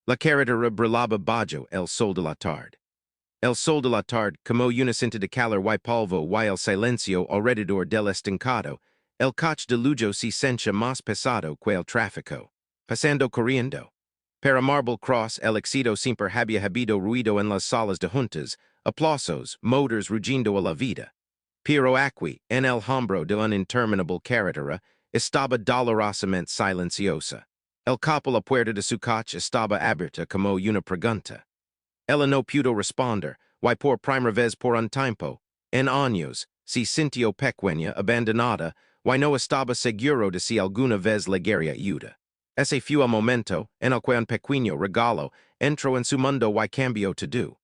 La carretera brillaba bajo el sol de la tarde. El sol de la tarde, como una cinta de calor y polvo y el silencio alrededor del estancado, el coche de lujo se sencha más pesado que el tráfico. Pasando corriendo. Para Marble Cross el éxito siempre había habido ruido en las salas de juntas, aplausos, motors rugiendo a la vida. Pero aquí, en el hombro de una interminable carretera, estaba dolorosamente silenciosa. El capo la puerta de su coche estaba abierta como una pregunta. Ella no pudo responder, y por primera vez por un tiempo, en años, se sintió pequeña, abandonada, y no estaba seguro de si alguna vez le quería ayuda. Ese fue el momento en el que un pequeño regalo entró en su mundo y cambió todo.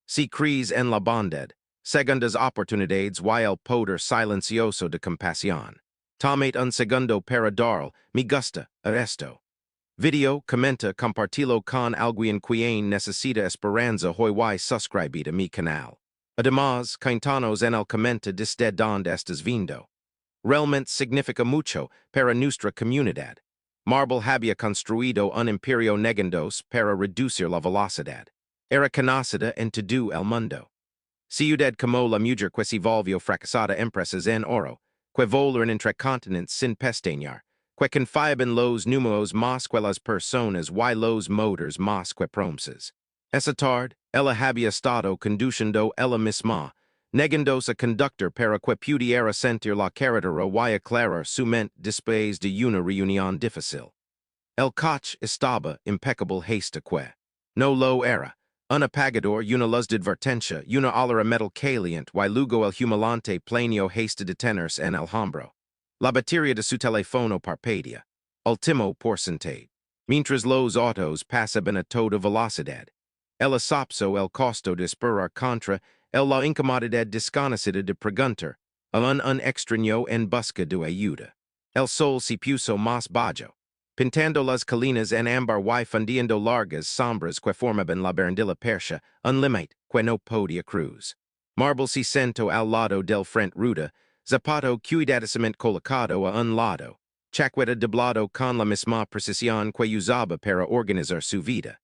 Si crees en la bondad, segundas oportunidades y el poder silencioso de compasión. Tomate un segundo para dar, me gusta, a esto. Video, comenta, compartilo con alguien quien necesita esperanza hoy y suscribida mi canal. Además, quintanos en el comenta desde donde estás viendo. Realmente significa mucho para nuestra comunidad. Marble había construido un imperio negandos para reducir la velocidad. Era conocida en todo el mundo. Ciudad como la mujer que se volvió fracasada empresas en oro, que volaron entre continentes sin pestañear, que confiaban los números más que las personas y los motores más que promesas. Esa tarde, ella había estado conduciendo ella misma, negándose a conductor para que pudiera sentir la carretera y aclarar su mente después de una reunión difícil. El coche estaba impecable hasta que no lo era. Un apagador, una luz de advertencia, una alarma metal caliente y luego el humilante planeo hasta detenerse en el hombro. La batería de su teléfono parpadea. Último porcentaje. Mientras los autos pasaban a toda velocidad. El asopso el costo de esperar contra la incomodidad desconocida de preguntar a un extraño en busca de ayuda. El sol se puso más bajo. Pintando las colinas en ámbar y fundiendo largas sombras que formaban la barandilla persa, un límite que no podía cruz. Marble se sentó al lado del frente ruta, zapato cuidadosamente colocado a un lado, chaqueta doblado con la misma precisión que usaba para organizar su vida.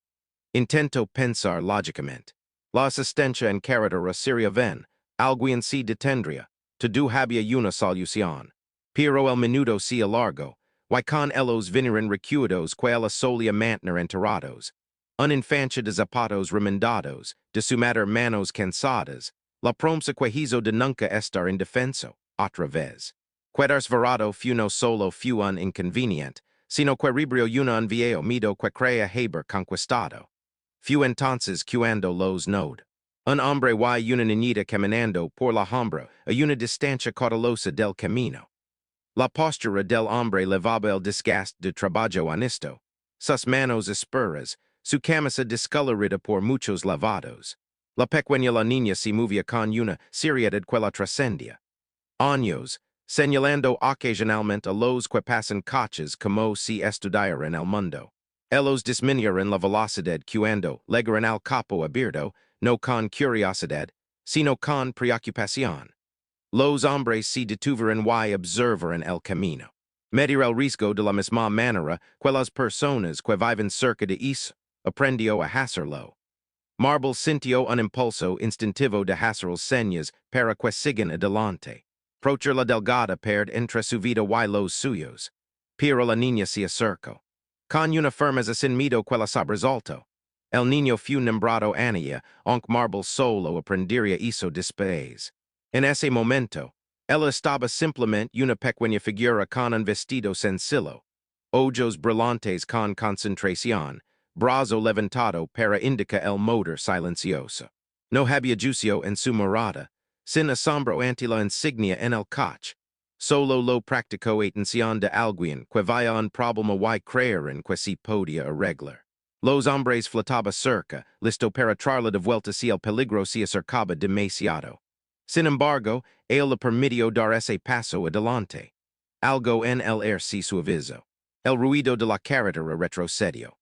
Intento pensar lógicamente. La asistencia en carretera seria ven, alguien se detendría, todo había una solución. Pero el minuto se alargó, y con ellos vinieron recuerdos que ella solía mantener enterrados. Una infancia de zapatos remendados, de su madre manos cansadas, la promesa que hizo de nunca estar indefenso, otra vez. Quedars varado fu no solo fu un inconvenient, sino que ribrio una un viejo miedo que crea haber conquistado. Fu entonces cuando los node. Un hombre y una niñita caminando por la hombra a una distancia cautelosa del camino. La postura del hombre levaba el desgaste de trabajo honesto, sus manos asperas, su camisa descolorida por muchos lavados. La pequeña la niña se movía con una seriedad que la trascendía. Años, señalando ocasionalmente a los que pasan coches como si estudiaran el mundo. Ellos disminuyeron la velocidad cuando llegaron al capo abierto, no con curiosidad, sino con preocupación. Los hombres se detuvieron y observaron el camino. Medir el riesgo de la misma manera que las personas que viven cerca de eso aprendió a hacerlo. Marble sintió un impulso instintivo de hacer señas para que sigan adelante. Procher la delgada pared entre su vida y los suyos. Pero la niña se acercó. Con una firmeza sin miedo que la sobresaltó. El niño fu nombrado Anaya, aunque Marble solo aprendería eso después. En ese momento, ella estaba simplemente una pequeña figura con un vestido sencillo, ojos brillantes con concentración, brazo levantado para indicar el motor silencioso. No había juicio en su mirada, sin asombro ante la insignia en el coche. Solo lo practicó atención de alguien que veía un problema y creer en que se podía arreglar. Los hombres flotaba cerca, listo para traerla de vuelta si el peligro se acercaba demasiado. Sin embargo, él le permitió dar ese paso adelante. Algo en el aire se suavizó. El ruido de la carretera retrocedió.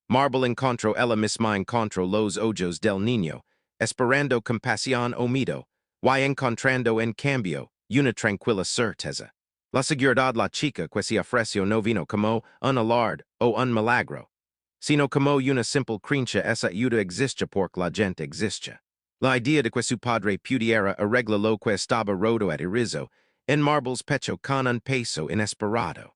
Marble encontró ella misma encontró los ojos del niño, esperando compasión omido, y encontrando en cambio una tranquila certeza. La seguridad la chica que se ofreció no vino como un alarde o un milagro. Sino como una simple crincha esa ayuda existe porque la gente existe. La idea de que su padre pudiera arreglar lo que estaba roto at irizo, en marbles pecho con un peso inesperado.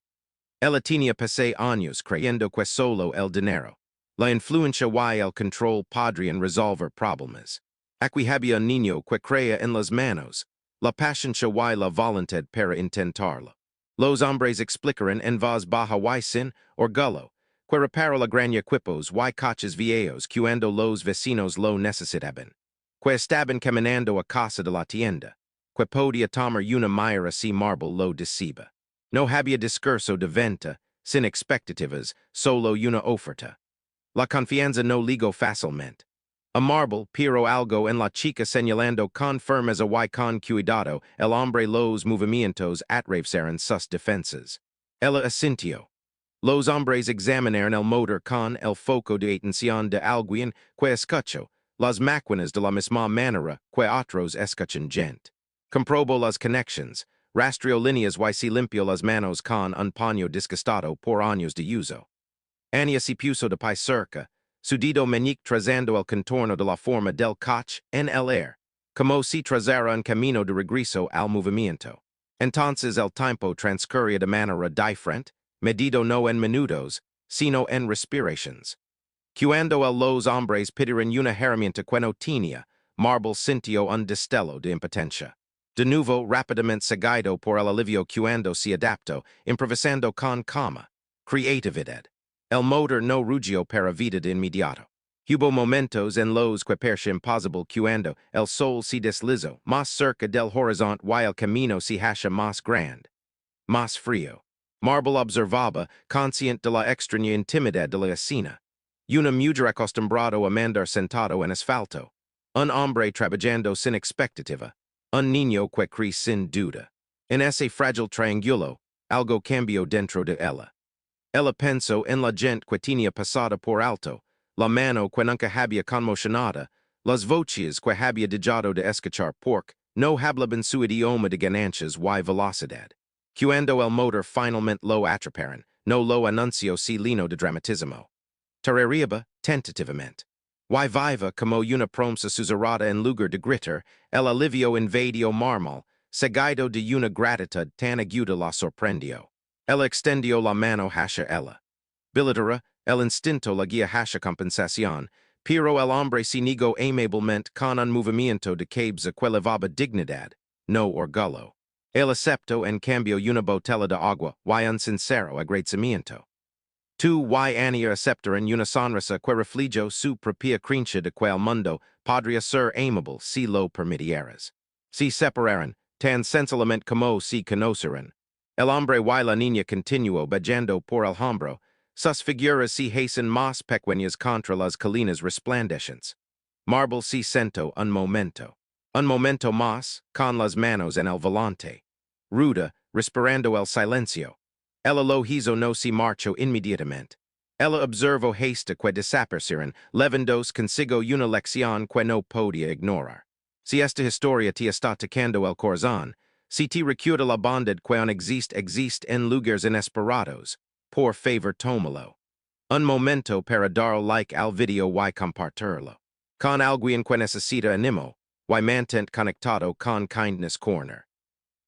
Ella tenía pase años creyendo que solo el dinero. La influencia y el control podrían resolver problemas. Aquí había un niño que creía en las manos, la paciencia y la voluntad para intentarlo. Los hombres explicaran en voz baja y sin orgullo, que repara la gran equipos y coches viejos cuando los vecinos lo necesitaban. Que estaban caminando a casa de la tienda, que podía tomar una mira si marble lo deceba. No había discurso de venta, sin expectativas, solo una oferta. La confianza no ligó fácilmente. A marble, pero algo en la chica señalando con firmeza y con cuidado el hombre los movimientos atraviesaron sus defensas. Ella asintió. Los hombres examinaron el motor con el foco de atención de alguien que escuchó las máquinas de la misma manera que otros escuchan gente. Comprobó las conexiones, rastreó líneas y se limpió las manos con un paño desgastado por años de uso. Ania se puso de pie cerca, su dedo meñique trazando el contorno de la forma del coche en el aire, como si trazara un camino de regreso al movimiento. Entonces el tiempo transcurría de manera diferente, medido no en minutos, sino en respirations. Cuando los hombres pidieron una herramienta que no tenía, Marble sintió un destello de impotencia. De nuevo, rápidamente seguido por el alivio cuando se adaptó, improvisando con calma, creatividad. El motor no rugió para vida de inmediato. Hubo momentos en los que parecía imposible cuando el sol se deslizó más cerca del horizonte y el camino se hacía más grande, más frío. Marble observaba, consciente de la extraña intimidad de la escena. Una mujer acostumbrado a mandar sentado en asfalto. Un hombre trabajando sin expectativa. Un niño que cree sin duda. En ese frágil triángulo, algo cambió dentro de ella. Ella pensó en la gente que tenía pasada por alto, la mano que nunca había conmocionada, las voces que había dejado de escuchar porque no hablaban su idioma de ganancias y velocidad. Cuando el motor finalmente lo atraparon, no lo anunció si lino de dramatismo. Tarareaba tentativamente. Y viva como una promesa susurrada en lugar de gritar, el alivio invadió Marmal, seguido de una gratitud tan aguda la sorprendió. Ella extendió la mano hacia ella. Bilitera, el instinto la guía hacia compensación, pero el hombre se negó amablemente con un movimiento de cabeza que elevaba dignidad, no orgullo. Él aceptó en cambio una botella de agua y un sincero agradecimiento. Tu y ania aceptaron una sonrisa que reflejó su propia creencia de que el mundo podría ser amable si lo permitieras. Se separaron, tan sencillamente como se conocieron. El hombre y la niña continuó bajando por el hombro, sus figuras se hacen más pequeñas contra las colinas resplandecientes. Marble se sentó un momento más, con las manos en el volante. Ruda, respirando el silencio. Ella lo hizo no se marchó inmediatamente. Ella observó hasta que desaparecieron, levandos consigo una lección que no podía ignorar. Si esta historia te está tocando el corazón, si te recuerda la bondad que aún existe en lugares inesperados, por favor tómalo. Un momento para dar like al video y compartirlo. Con alguien que necesita animo, y mantente conectado con Kindness Corner.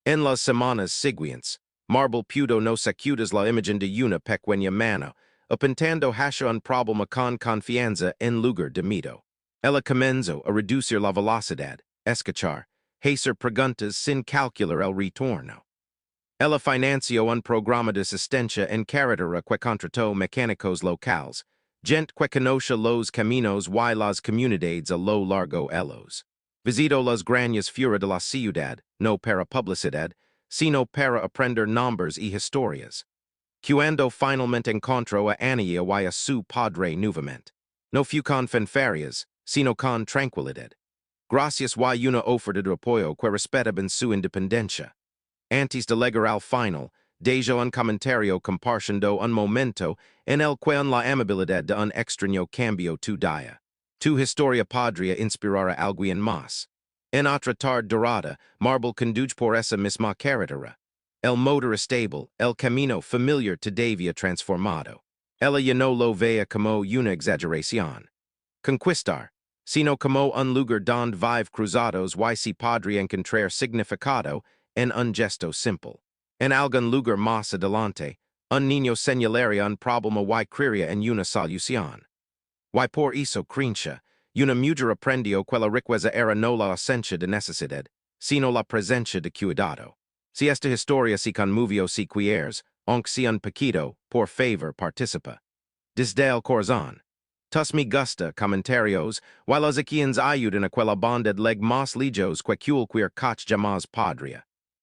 En las semanas siguientes, Marble pudo no sacudas la imagen de una pequeña mano, apuntando hacia un problema con confianza en lugar de miedo. Ella comenzó a reducir la velocidad, escuchar, hacer preguntas sin calcular el retorno. Ella financió un programa de asistencia en carretera que contrató mecánicos locales, gente que conoce los caminos y las comunidades a lo largo ellos. Visitó las grandes fuera de la ciudad, no para publicidad, sino para aprender nombres y historias. Cuando finalmente encontró a Ania y a su padre nuevamente. No fue con fanfarias, sino con tranquilidad. Gracias y una oferta de apoyo que respetaban su independencia. Antes de llegar al final, dejó un comentario compartiendo un momento en el que la amabilidad de un extraño cambio tu día. Tu historia podría inspirar a alguien más. En otra tarde dorada, Marble conduce por esa misma carretera. El motor estable, el camino familiar todavía transformado. Ella no lo vea como una exageración. Conquistar, sino como un lugar donde vive cruzados y se podría encontrar significado en un gesto simple. En algún lugar más adelante, un niño señalaría un problema y creería en una solución. Y por eso creencia, una mujer aprendió que la riqueza era no la ausencia de necesidad, sino la presencia de cuidado. Si esta historia se conmovió si quieres, aunque sea un poquito, por favor participa. Desde el corazón. Tus me gusta comentarios, y los aquí ayudan a que la bondad leg más lejos que cualquier coch jamás podría.